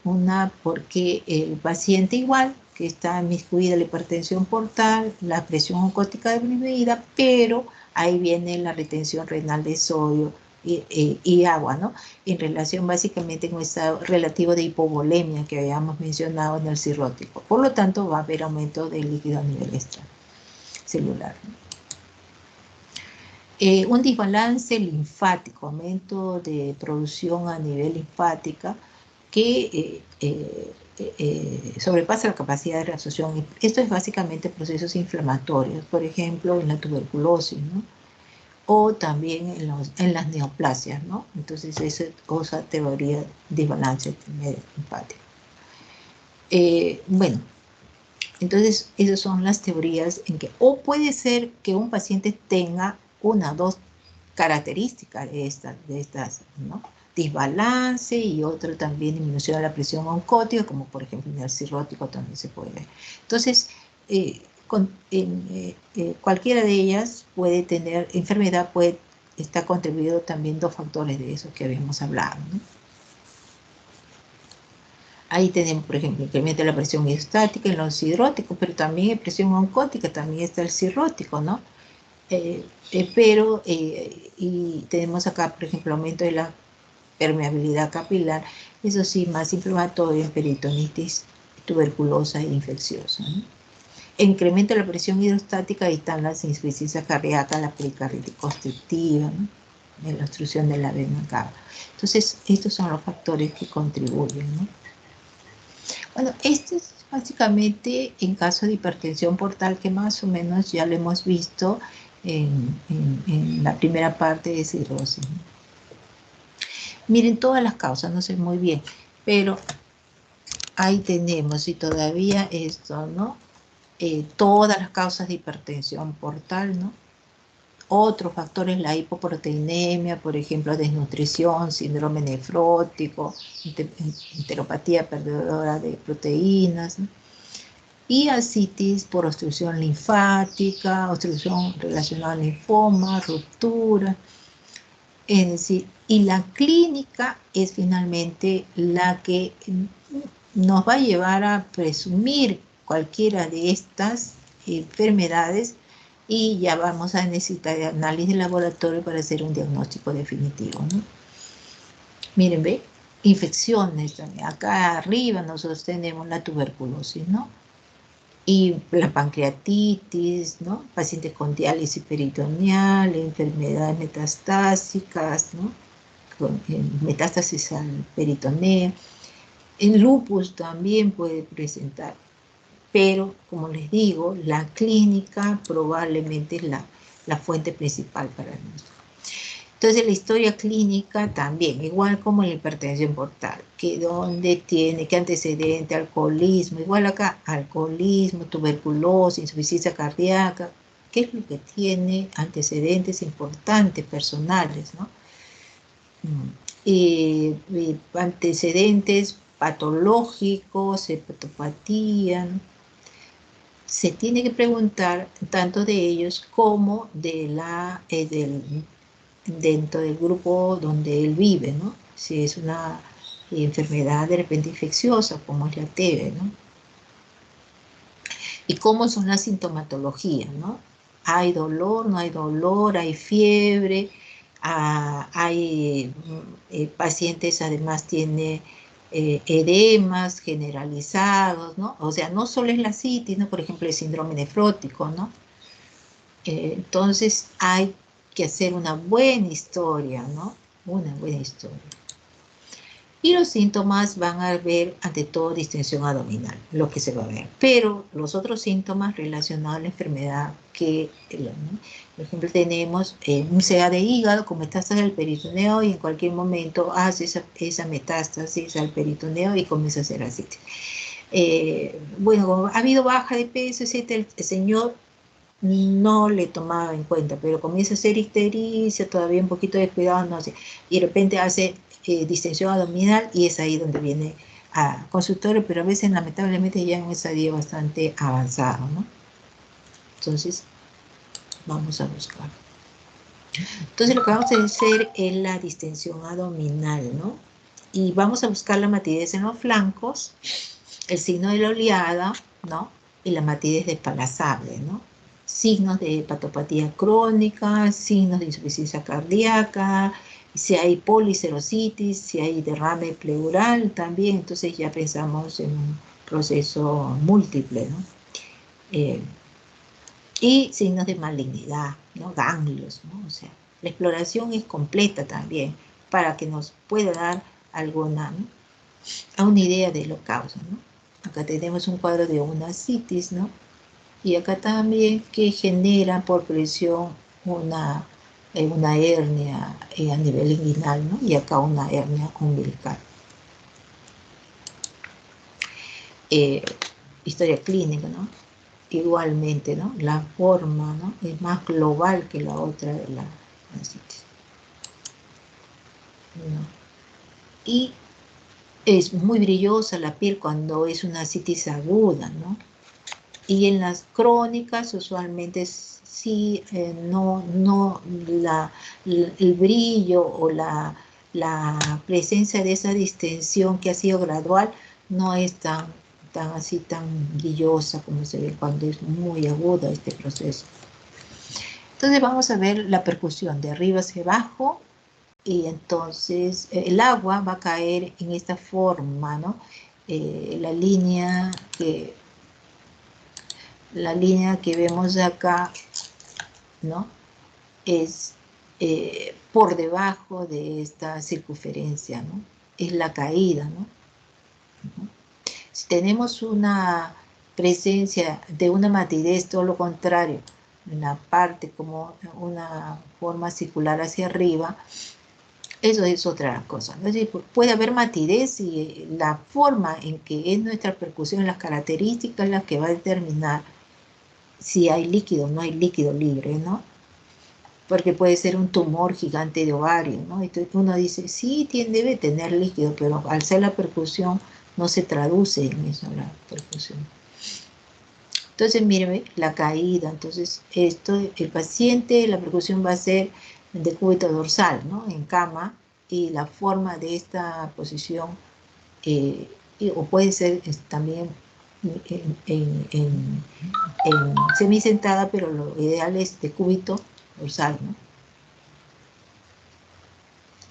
Una porque el paciente igual, que está inmiscuida la hipertensión portal, la presión oncótica disminuida, pero ahí viene la retención renal de sodio y agua, ¿no? En relación básicamente con estado relativo de hipovolemia que habíamos mencionado en el cirrótico. Por lo tanto, va a haber aumento del líquido a nivel extracelular, ¿no? Un desbalance linfático, aumento de producción a nivel linfática que sobrepasa la capacidad de reabsorción. Esto es básicamente procesos inflamatorios, por ejemplo, en la tuberculosis, ¿no? O también en las neoplasias, ¿no? Entonces, esa cosa teoría de desbalance linfático. Bueno, entonces esas son las teorías en que, o puede ser que un paciente tenga una o dos características de estas, ¿no? Desbalance y otra también disminución de la presión oncótica, como por ejemplo en el cirrótico también se puede ver. Entonces, cualquiera de ellas puede tener, enfermedad puede estar contribuido también dos factores de esos que habíamos hablado, ¿no? Ahí tenemos, por ejemplo, incremento de la presión hidrostática en los cirróticos, pero también en presión oncótica, también está el cirrótico, ¿no? Y tenemos acá, por ejemplo, aumento de la permeabilidad capilar, eso sí, más inflamatorio en peritonitis tuberculosa e infecciosa, ¿no? Incremento de la presión hidrostática, y están las insuficiencias cardíacas, la pericarditis constrictiva, ¿no? La obstrucción de la vena cava. Entonces, estos son los factores que contribuyen, ¿no? Bueno, este es básicamente en caso de hipertensión portal, que más o menos ya lo hemos visto en la primera parte de cirrosis, ¿no? Miren, todas las causas, no sé muy bien, pero ahí tenemos, y todavía esto, ¿no? Todas las causas de hipertensión portal, ¿no? Otros factores, la hipoproteinemia, por ejemplo, desnutrición, síndrome nefrótico, enteropatía perdedora de proteínas, ¿no? Y ascitis por obstrucción linfática, obstrucción relacionada al linfoma, ruptura. Es decir, y la clínica es finalmente la que nos va a llevar a presumir cualquiera de estas enfermedades, y ya vamos a necesitar de análisis de laboratorio para hacer un diagnóstico definitivo, ¿no? Miren, ve, infecciones también. Acá arriba nosotros tenemos la tuberculosis, ¿no? Y la pancreatitis, ¿no? Pacientes con diálisis peritoneal, enfermedades metastásicas, ¿no? Con metástasis al peritoneo. El lupus también puede presentar, pero como les digo, la clínica probablemente es la fuente principal para el diagnóstico. Entonces, la historia clínica también, igual como la hipertensión portal, que donde tiene, qué antecedente, alcoholismo, igual acá, alcoholismo, tuberculosis, insuficiencia cardíaca, qué es lo que tiene antecedentes importantes personales, ¿no? Antecedentes patológicos, hepatopatía, ¿no? Se tiene que preguntar tanto de ellos como de dentro del grupo donde él vive, ¿no? Si es una enfermedad de repente infecciosa, como es la TB, ¿no? Y cómo son las sintomatologías, ¿no? ¿Hay dolor, no hay dolor, hay fiebre? Hay pacientes además tiene edemas generalizados, ¿no? O sea, no solo es la citis, ¿no? Por ejemplo, el síndrome nefrótico, ¿no? Entonces hay que hacer una buena historia, ¿no? Una buena historia. Y los síntomas van a ver, ante todo, distensión abdominal, lo que se va a ver. Pero los otros síntomas relacionados a la enfermedad, que, ¿no? Por ejemplo, tenemos un CA de hígado con metástasis al peritoneo, y en cualquier momento hace esa metástasis al peritoneo y comienza a hacer ascitis. Bueno, ha habido baja de peso, etc. El señor no le tomaba en cuenta, pero comienza a hacer ictericia, todavía un poquito descuidado, no sé, y de repente hace distensión abdominal, y es ahí donde viene a consultorio, pero a veces lamentablemente ya en un estadio bastante avanzado, ¿no? Entonces, vamos a buscar. Entonces, lo que vamos a hacer es la distensión abdominal, ¿no? Y vamos a buscar la matidez en los flancos, el signo de la oleada, ¿no? Y la matidez despalazable, ¿no? Signos de hepatopatía crónica, signos de insuficiencia cardíaca, si hay policerositis, si hay derrame pleural también, entonces ya pensamos en un proceso múltiple, ¿no? Y signos de malignidad, ¿no? Ganglios, ¿no? O sea, la exploración es completa también para que nos pueda dar alguna, ¿no? A una idea de lo causa, ¿no? Acá tenemos un cuadro de una citis, ¿no? Y acá también que genera por presión una hernia a nivel inguinal, ¿no? Y acá una hernia umbilical. Historia clínica, ¿no? Igualmente, ¿no? La forma, ¿no? Es más global que la otra de la citis, ¿no? Y es muy brillosa la piel cuando es una citis aguda, ¿no? Y en las crónicas usualmente sí, el brillo o la presencia de esa distensión que ha sido gradual no es tan brillosa como se ve cuando es muy agudo este proceso. Entonces vamos a ver la percusión de arriba hacia abajo y entonces el agua va a caer en esta forma, ¿no? La línea que vemos acá, ¿no? Es por debajo de esta circunferencia, ¿no? Es la caída, ¿no? Si tenemos una presencia de una matidez, todo lo contrario, en la parte como una forma circular hacia arriba, eso es otra cosa, ¿no? Es decir, puede haber matidez y la forma en que es nuestra percusión, las características las que va a determinar si hay líquido o no hay líquido libre, ¿no? Porque puede ser un tumor gigante de ovario, ¿no? Entonces uno dice, sí, debe tener líquido, pero al ser la percusión no se traduce en eso la percusión. Entonces, mire, la caída, entonces el paciente, la percusión va a ser de cúbito dorsal, ¿no? En cama, y la forma de esta posición, o puede ser también en semisentada, pero lo ideal es de cúbito dorsal, ¿no?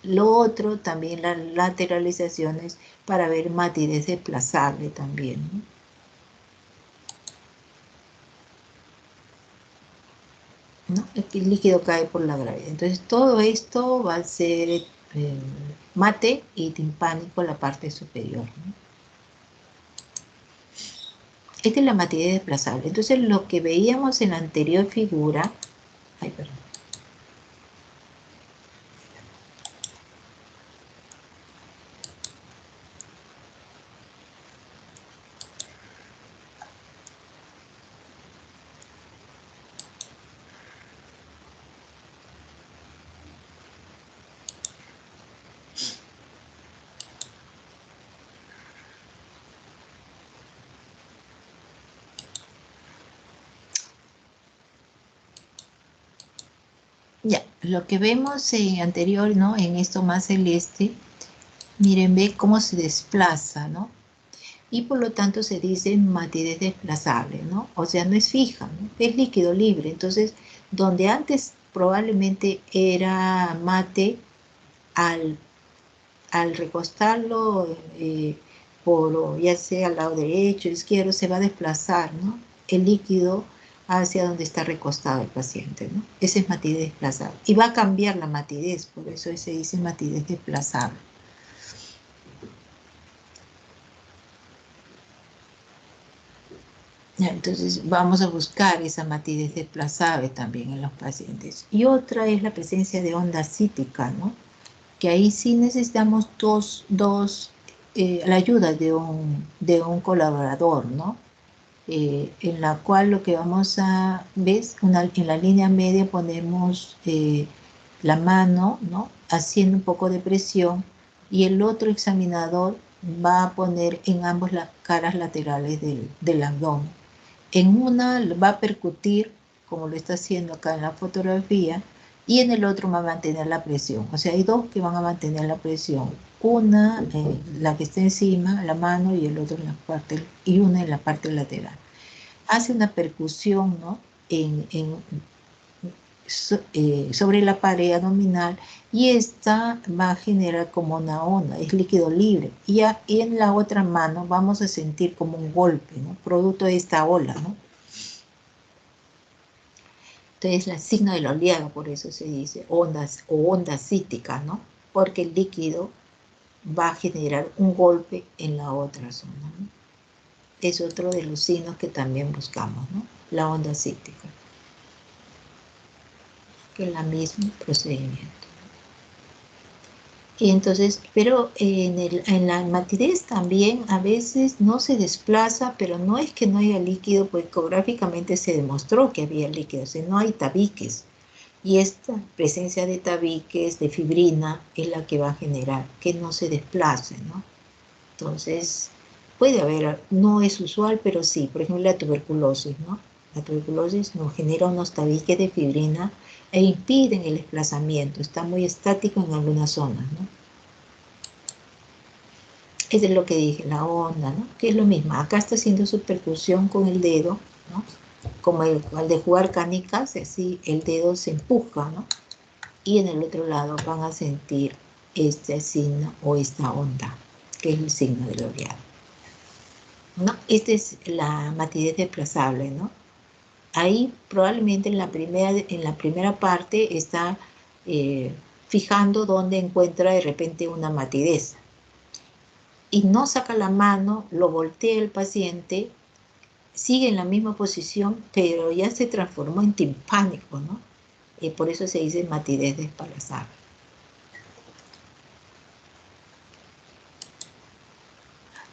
Lo otro, también las lateralizaciones para ver matidez desplazable también, ¿no? ¿No? El líquido cae por la gravedad. Entonces todo esto va a ser mate y timpánico la parte superior, ¿no? Esta es la matidez desplazable. Entonces lo que veíamos en la anterior figura, ay, perdón. Ya, lo que vemos anterior, ¿no? En esto más celeste, miren, ve cómo se desplaza, ¿no? Y por lo tanto se dice matidez desplazable, ¿no? O sea, no es fija, ¿no? Es líquido libre. Entonces, donde antes probablemente era mate, al recostarlo ya sea al lado derecho o izquierdo, se va a desplazar, ¿no? El líquido hacia donde está recostado el paciente, ¿no? Esa es matidez desplazable. Y va a cambiar la matidez, por eso se dice matidez desplazable. Entonces vamos a buscar esa matidez desplazable también en los pacientes. Y otra es la presencia de onda cítica, ¿no? Que ahí sí necesitamos la ayuda de un colaborador, ¿no? En la cual lo que vamos a ver, en la línea media ponemos la mano, ¿no? Haciendo un poco de presión y el otro examinador va a poner en ambas las caras laterales del abdomen. En una va a percutir, como lo está haciendo acá en la fotografía, y en el otro va a mantener la presión. O sea, hay dos que van a mantener la presión. Una, la que está encima, la mano, y el otro en la parte, y una en la parte lateral. Hace una percusión, ¿no? Sobre la pared abdominal, y esta va a generar como una onda, es líquido libre. Y en la otra mano vamos a sentir como un golpe, ¿no? Producto de esta ola, ¿no? Entonces, el signo del oleaje, por eso se dice ondas o onda cítica, ¿no? Porque el líquido va a generar un golpe en la otra zona, ¿no? Es otro de los signos que también buscamos, ¿no? La onda cítica, que es el mismo procedimiento. Y entonces, pero en la matidez también a veces no se desplaza, pero no es que no haya líquido, pues ecográficamente se demostró que había líquido, o sea, no hay tabiques. Y esta presencia de tabiques, de fibrina, es la que va a generar que no se desplace, ¿no? Entonces, puede haber, no es usual, pero sí, por ejemplo, la tuberculosis, ¿no? La tuberculosis nos genera unos tabiques de fibrina e impiden el desplazamiento, está muy estático en algunas zonas, ¿no? Eso es lo que dije, la onda, ¿no? Que es lo mismo. Acá está haciendo su percusión con el dedo, ¿no? Como el de jugar canicas, así el dedo se empuja, ¿no? Y en el otro lado van a sentir este signo o esta onda, que es el signo del oleaje, ¿no? Esta es la matidez desplazable, ¿no? Ahí probablemente en la primera parte está fijando dónde encuentra de repente una matidez. Y no saca la mano, lo voltea el paciente, sigue en la misma posición, pero ya se transformó en timpánico, ¿no? Y por eso se dice matidez desplazable.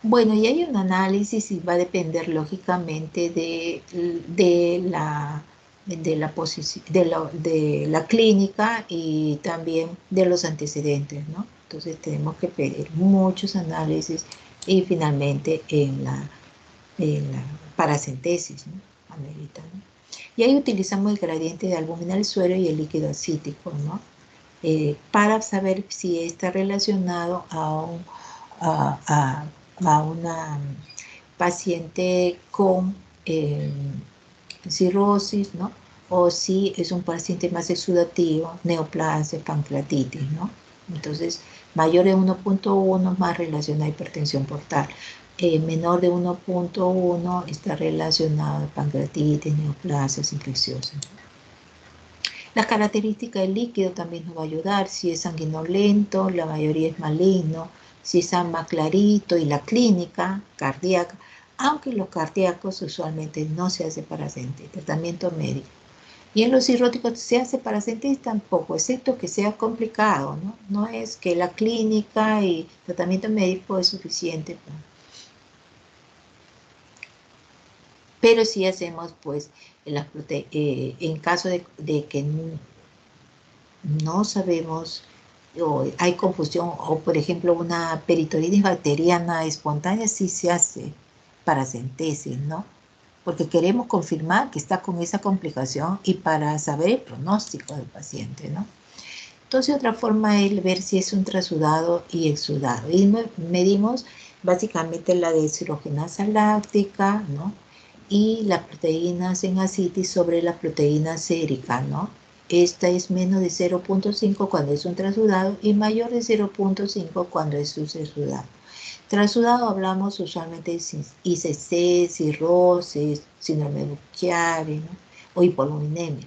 Bueno, y hay un análisis y va a depender lógicamente de la clínica y también de los antecedentes, ¿no? Entonces tenemos que pedir muchos análisis y finalmente en la paracentesis, ¿no? Amerita, ¿no? Y ahí utilizamos el gradiente de albúmina del suero y el líquido acítico, ¿no? Para saber si está relacionado a una paciente con cirrosis, ¿no? O si es un paciente más exudativo, neoplasia, pancreatitis, ¿no? Entonces, mayor de 1.1 más relacionado a hipertensión portal. Menor de 1.1 está relacionado a pancreatitis, neoplasias infecciosas. Las características del líquido también nos va a ayudar. Si es sanguinolento, la mayoría es maligno. Si es más clarito, y la clínica cardíaca, aunque los cardíacos usualmente no se hace paracentesis, tratamiento médico. Y en los cirróticos se hace paracentesis tampoco, excepto que sea complicado, ¿no? No es que la clínica y tratamiento médico es suficiente. Pero sí hacemos, pues, en caso de que no sabemos, o hay confusión, o por ejemplo una peritonitis bacteriana espontánea, sí se hace paracentesis, ¿no? Porque queremos confirmar que está con esa complicación y para saber el pronóstico del paciente, ¿no? Entonces, otra forma es ver si es un trasudado y exudado. Y medimos básicamente la deshidrogenasa láctica, ¿no? Y las proteínas en ascitis sobre la proteína sérica, ¿no? Esta es menos de 0.5 cuando es un trasudado y mayor de 0.5 cuando es un exudado. Trasudado hablamos usualmente de ICC, cirrosis, síndrome de Chiari, ¿no? O hipoluminemia.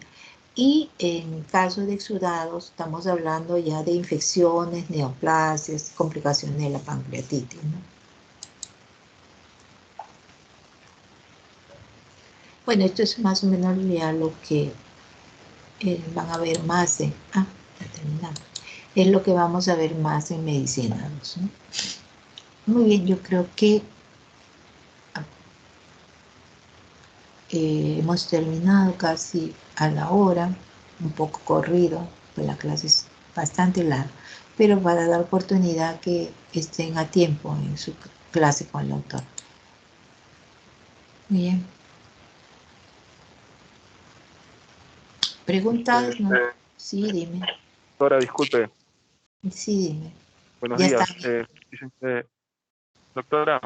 Y en caso de exudados, estamos hablando ya de infecciones, neoplasias, complicaciones de la pancreatitis, ¿no? Bueno, esto es más o menos ya lo que van a ver más en... Ah, ya terminamos. Es lo que vamos a ver más en medicina, ¿no? Muy bien, yo creo que hemos terminado casi a la hora, un poco corrido, pues la clase bastante largo, pero para dar oportunidad que estén a tiempo en su clase con el autor. Bien. ¿Preguntas? ¿No? Sí, dime. Doctora, disculpe. Sí, dime. Buenos Ya días. está. Doctora.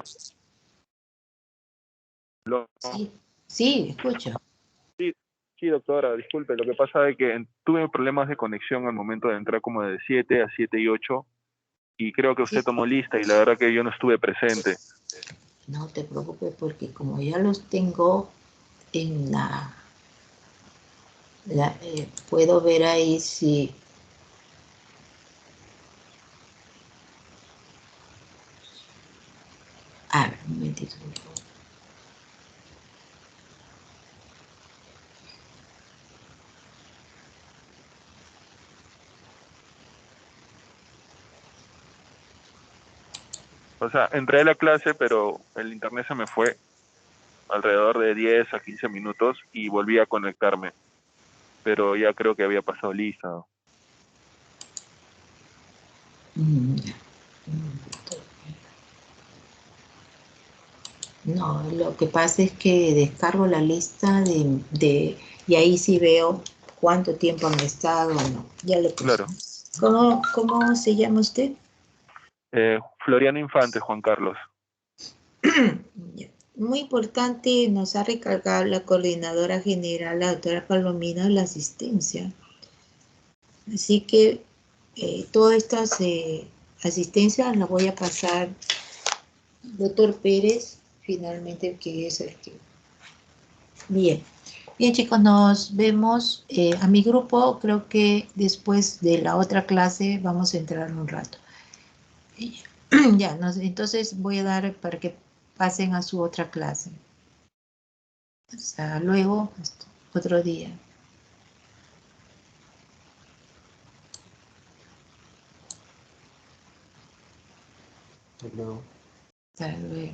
Sí, sí, escucho. Sí, doctora, disculpe. Lo que pasa es que tuve problemas de conexión al momento de entrar como de 7 a 7 y 8 y creo que usted Sí. tomó lista y la verdad que yo no estuve presente. No te preocupes porque como ya los tengo en puedo ver ahí si... A ver, un momentito, por favor. O sea, entré a la clase, pero el internet se me fue alrededor de 10 a 15 minutos y volví a conectarme. Pero ya creo que había pasado lista. Ya. No, lo que pasa es que descargo la lista y ahí sí veo cuánto tiempo han estado o no. Ya le puse. Claro. ¿Cómo se llama usted? Floriano Infante, Juan Carlos. Ya. Muy importante, nos ha recargado la coordinadora general, la doctora Palomino, la asistencia. Así que todas estas asistencias las voy a pasar doctor Pérez, finalmente, que es el que... Bien. Bien, chicos, nos vemos. A mi grupo, creo que después de la otra clase vamos a entrar un rato. Ya, entonces voy a dar para que pasen a su otra clase. Hasta luego, hasta otro día. Hasta luego. Hasta luego.